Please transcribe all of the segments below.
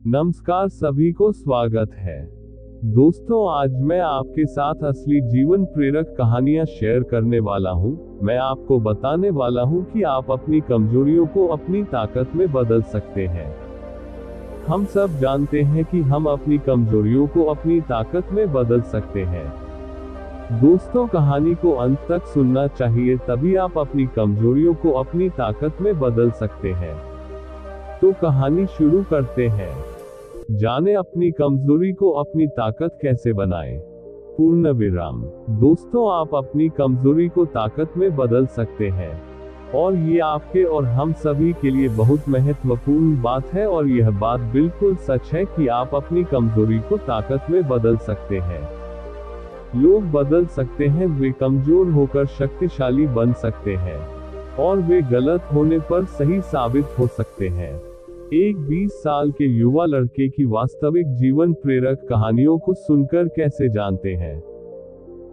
नमस्कार, सभी को स्वागत है। दोस्तों, आज मैं आपके साथ असली जीवन प्रेरक कहानियां शेयर करने वाला हूं। मैं आपको बताने वाला हूं कि आप अपनी कमजोरियों को अपनी ताकत में बदल सकते हैं। हम सब जानते हैं कि हम अपनी कमजोरियों को अपनी ताकत में बदल सकते हैं। दोस्तों, कहानी को अंत तक सुनना चाहिए, तभी आप अपनी कमजोरियों को अपनी ताकत में बदल सकते हैं। तो कहानी शुरू करते हैं। जाने अपनी कमजोरी को अपनी ताकत कैसे बनाएं। पूर्ण विराम। दोस्तों, आप अपनी कमजोरी को ताकत में बदल सकते हैं, और ये आपके और हम सभी के लिए बहुत महत्वपूर्ण बात है। और यह बात बिल्कुल सच है कि आप अपनी कमजोरी को ताकत में बदल सकते हैं। लोग बदल सकते हैं, वे कमजोर होकर शक्तिशाली बन सकते हैं, और वे गलत होने पर सही साबित हो सकते हैं। एक 20 साल के युवा लड़के की वास्तविक जीवन प्रेरक कहानियों को सुनकर कैसे जानते हैं।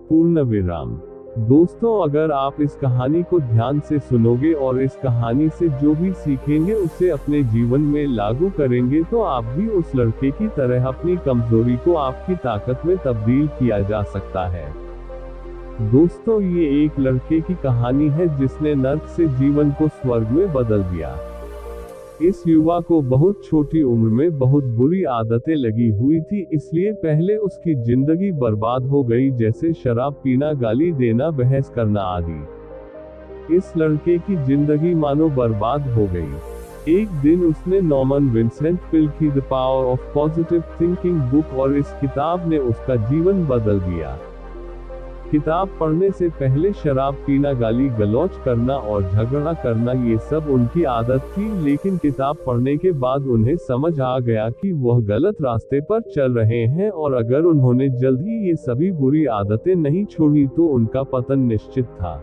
पूर्ण विराम। दोस्तों, अगर आप इस कहानी को ध्यान से सुनोगे और इस कहानी से जो भी सीखेंगे उसे अपने जीवन में लागू करेंगे, तो आप भी उस लड़के की तरह अपनी कमजोरी को आपकी ताकत में तब्दील किया जा सकता है। दोस्तों, ये एक लड़के की कहानी है जिसने नर्क से जीवन को स्वर्ग में बदल दिया। इस युवा को बहुत छोटी उम्र में बहुत बुरी आदतें लगी हुई थी, इसलिए पहले उसकी जिंदगी बर्बाद हो गई, जैसे शराब पीना, गाली देना, बहस करना आदि। इस लड़के की जिंदगी मानो बर्बाद हो गई। एक दिन उसने नॉर्मन विंसेंट पेल की the power of positive thinking book और इस किताब ने उसका जीवन बदल दिया। किताब पढ़ने से पहले शराब पीना, गाली गलौज करना और झगड़ा करना, ये सब उनकी आदत थी, लेकिन किताब पढ़ने के बाद उन्हें समझ आ गया कि वह गलत रास्ते पर चल रहे हैं, और अगर उन्होंने जल्द ही ये सभी बुरी आदतें नहीं छोड़ी तो उनका पतन निश्चित था।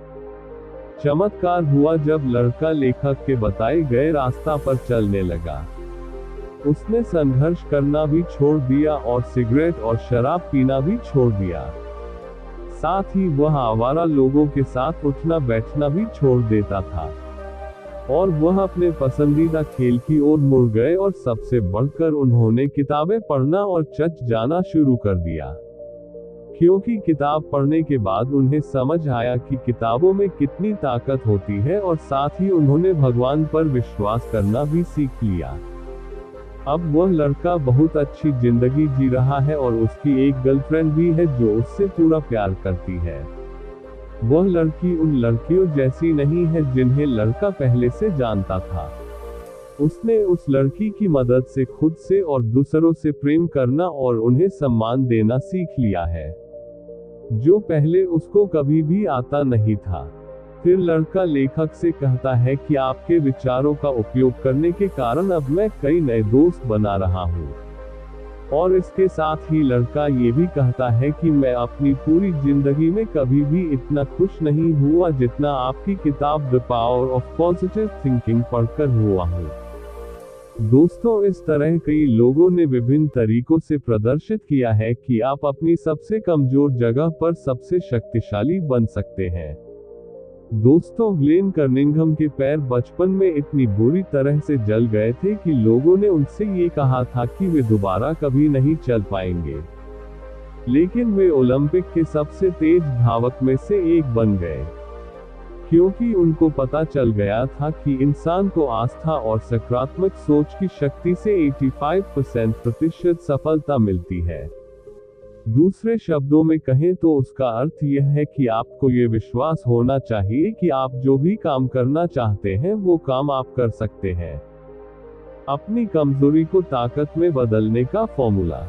चमत्कार हुआ जब लड़का लेखक के बताए गए रास्ता पर चलने लगा। उसने संघर्ष करना भी छोड़ दिया और सिगरेट और शराब पीना भी छोड़ दिया। साथ ही वह आवारा लोगों के साथ उठना बैठना भी छोड़ देता था, और वह अपने पसंदीदा खेल की ओर मुड़ गए, और सबसे बढ़कर उन्होंने किताबें पढ़ना और चर्च जाना शुरू कर दिया। क्योंकि किताब पढ़ने के बाद उन्हें समझ आया कि किताबों में कितनी ताकत होती है, और साथ ही उन्होंने भगवान पर विश्वास करना भी सीख लिया। अब वह लड़का बहुत अच्छी जिंदगी जी रहा है, और उसकी एक गर्लफ्रेंड भी है जो उससे पूरा प्यार करती है। वह लड़की उन लड़कियों जैसी नहीं है जिन्हें लड़का पहले से जानता था। उसने उस लड़की की मदद से खुद से और दूसरों से प्रेम करना और उन्हें सम्मान देना सीख लिया है, जो पहले उसको कभी भी आता नहीं था। फिर लड़का लेखक से कहता है कि आपके विचारों का उपयोग करने के कारण अब मैं कई नए दोस्त बना रहा हूँ। और इसके साथ ही लड़का ये भी कहता है कि मैं अपनी पूरी जिंदगी में कभी भी इतना खुश नहीं हुआ जितना आपकी किताब the power of positive thinking पढ़कर हुआ हूँ। दोस्तों, इस तरह कई लोगों ने विभिन्न तरीकों से प्रदर्शित किया है कि आप अपनी सबसे कमजोर जगह पर सबसे शक्तिशाली बन सकते हैं। दोस्तों, ग्लेन कर्निंघम के पैर बचपन में इतनी बुरी तरह से जल गए थे कि लोगों ने उनसे ये कहा था कि वे दोबारा कभी नहीं चल पाएंगे, लेकिन वे ओलंपिक के सबसे तेज धावक में से एक बन गए, क्योंकि उनको पता चल गया था कि इंसान को आस्था और सकारात्मक सोच की शक्ति से 85% सफलता मिलती है। दूसरे शब्दों में कहें तो उसका अर्थ यह है कि आपको ये विश्वास होना चाहिए कि आप जो भी काम करना चाहते हैं वो काम आप कर सकते हैं। अपनी कमजोरी को ताकत में बदलने का फॉर्मूला।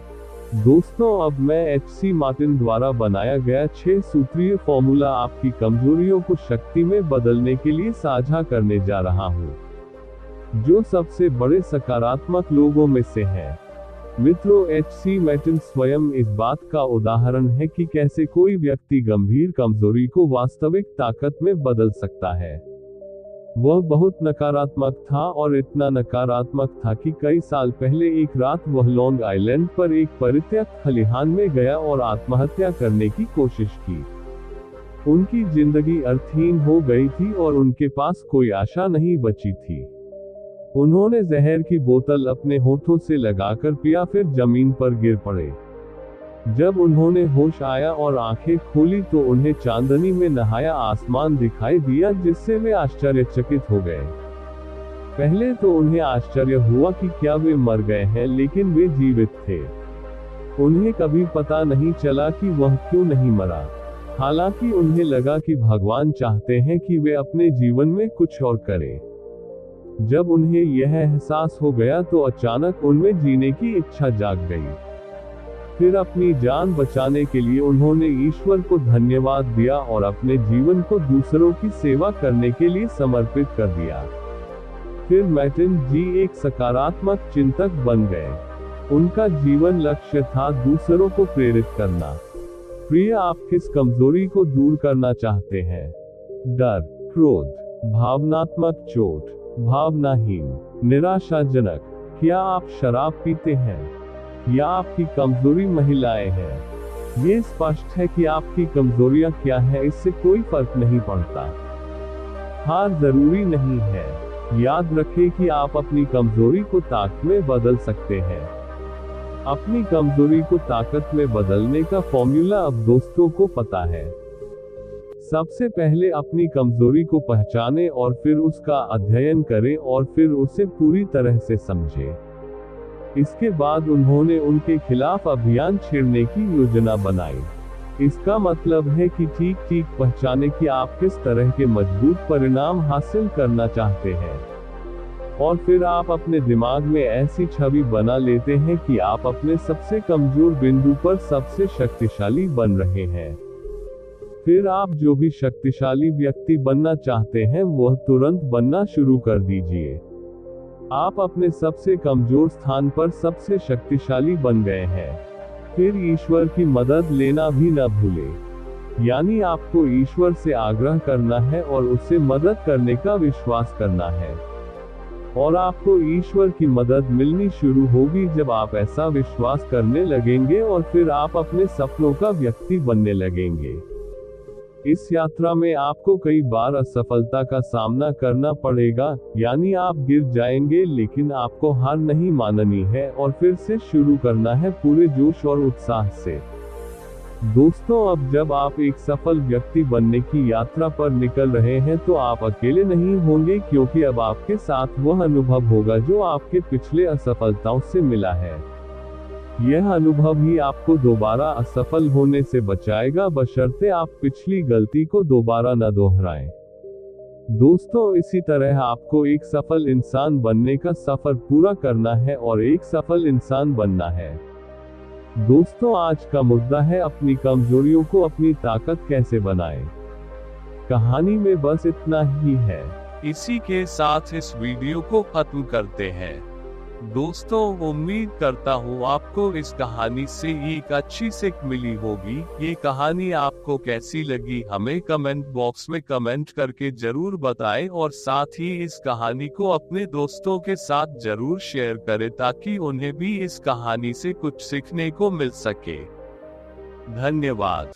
दोस्तों, अब मैं एच.सी. मार्टिन द्वारा बनाया गया 6 सूत्रीय फॉर्मूला आपकी कमजोरियों को शक्ति में बदलने के लिए साझा करने जा रहा हूँ, जो सबसे बड़े सकारात्मक लोगों में से है। मित्रों, एच.सी. मार्टिन स्वयं इस बात का उदाहरण है कि कैसे कोई व्यक्ति गंभीर कमजोरी को वास्तविक ताकत में बदल सकता है। वह बहुत नकारात्मक था, और इतना नकारात्मक था कि कई साल पहले एक रात वह लॉन्ग आइलैंड पर एक परित्यक्त खलिहान में गया और आत्महत्या करने की कोशिश की। उनकी जिंदगी अर्थहीन हो गई थी और उनके पास कोई आशा नहीं बची थी। उन्होंने जहर की बोतल अपने होठों से लगाकर पिया, फिर जमीन पर गिर पड़े। जब उन्होंने होश आया और आंखें खोली तो उन्हें चांदनी में नहाया आसमान दिखाई दिया, जिससे वे आश्चर्यचकित हो गए। पहले तो उन्हें आश्चर्य हुआ कि क्या वे मर गए हैं, लेकिन वे जीवित थे। उन्हें कभी पता नहीं चला कि वह क्यों नहीं मरा। हालांकि उन्हें लगा कि भगवान चाहते हैं कि वे अपने जीवन में कुछ और करें। जब उन्हें यह एहसास हो गया तो अचानक उनमें जीने की इच्छा जाग गई। फिर अपनी जान बचाने के लिए उन्होंने ईश्वर को धन्यवाद दिया और अपने जीवन को दूसरों की सेवा करने के लिए समर्पित कर दिया। फिर मार्टिन जी एक सकारात्मक चिंतक बन गए। उनका जीवन लक्ष्य था दूसरों को प्रेरित करना। प्रिय, आप किस कमजोरी को दूर करना चाहते हैं? डर, क्रोध, भावनात्मक चोट, भावनाहीन, निराशाजनक? क्या आप शराब पीते हैं? या आपकी कमजोरी महिलाएं हैं? ये स्पष्ट है कि आपकी कमजोरियां क्या है, इससे कोई फर्क नहीं पड़ता। हार जरूरी नहीं है। याद रखें कि आप अपनी कमजोरी को ताकत में बदल सकते हैं। अपनी कमजोरी को ताकत में बदलने का फॉर्मूला अब दोस्तों को पता है। सबसे पहले अपनी कमजोरी को पहचानें और फिर उसका अध्ययन करें और फिर उसे पूरी तरह से समझें। इसके बाद उन्होंने उनके खिलाफ अभियान छेड़ने की योजना बनाई। इसका मतलब है कि ठीक पहचानें कि आप किस तरह के मजबूत परिणाम हासिल करना चाहते हैं। और फिर आप अपने दिमाग में ऐसी छवि बना लेते हैं कि आप अपने सबसे कमजोर बिंदु पर सबसे शक्तिशाली बन रहे हैं। फिर आप जो भी शक्तिशाली व्यक्ति बनना चाहते हैं वह तुरंत बनना शुरू कर दीजिए। आप अपने सबसे कमजोर स्थान पर सबसे शक्तिशाली बन गए हैं। फिर ईश्वर की मदद लेना भी न भूलें। यानी आपको ईश्वर से आग्रह करना है और उससे मदद करने का विश्वास करना है। और आपको ईश्वर की मदद मिलनी शुरू होगी जब आप ऐसा विश्वास करने लगेंगे और फिर आप अपने सपनों का व्यक्ति बनने लगेंगे। इस यात्रा में आपको कई बार असफलता का सामना करना पड़ेगा, यानी आप गिर जाएंगे, लेकिन आपको हार नहीं माननी है और फिर से शुरू करना है पूरे जोश और उत्साह से। दोस्तों, अब जब आप एक सफल व्यक्ति बनने की यात्रा पर निकल रहे हैं तो आप अकेले नहीं होंगे, क्योंकि अब आपके साथ वह अनुभव होगा जो आपके पिछले असफलताओं से मिला है। यह अनुभव ही आपको दोबारा असफल होने से बचाएगा, बशर्ते आप पिछली गलती को दोबारा न दोहराएं। दोस्तों, इसी तरह आपको एक सफल इंसान बनने का सफर पूरा करना है और एक सफल इंसान बनना है। दोस्तों, आज का मुद्दा है अपनी कमजोरियों को अपनी ताकत कैसे बनाएं। कहानी में बस इतना ही है। इसी के साथ इस वीडियो को खत्म करते हैं। दोस्तों, उम्मीद करता हूँ आपको इस कहानी से एक अच्छी सीख मिली होगी। ये कहानी आपको कैसी लगी हमें कमेंट बॉक्स में कमेंट करके जरूर बताएं और साथ ही इस कहानी को अपने दोस्तों के साथ जरूर शेयर करें ताकि उन्हें भी इस कहानी से कुछ सीखने को मिल सके। धन्यवाद।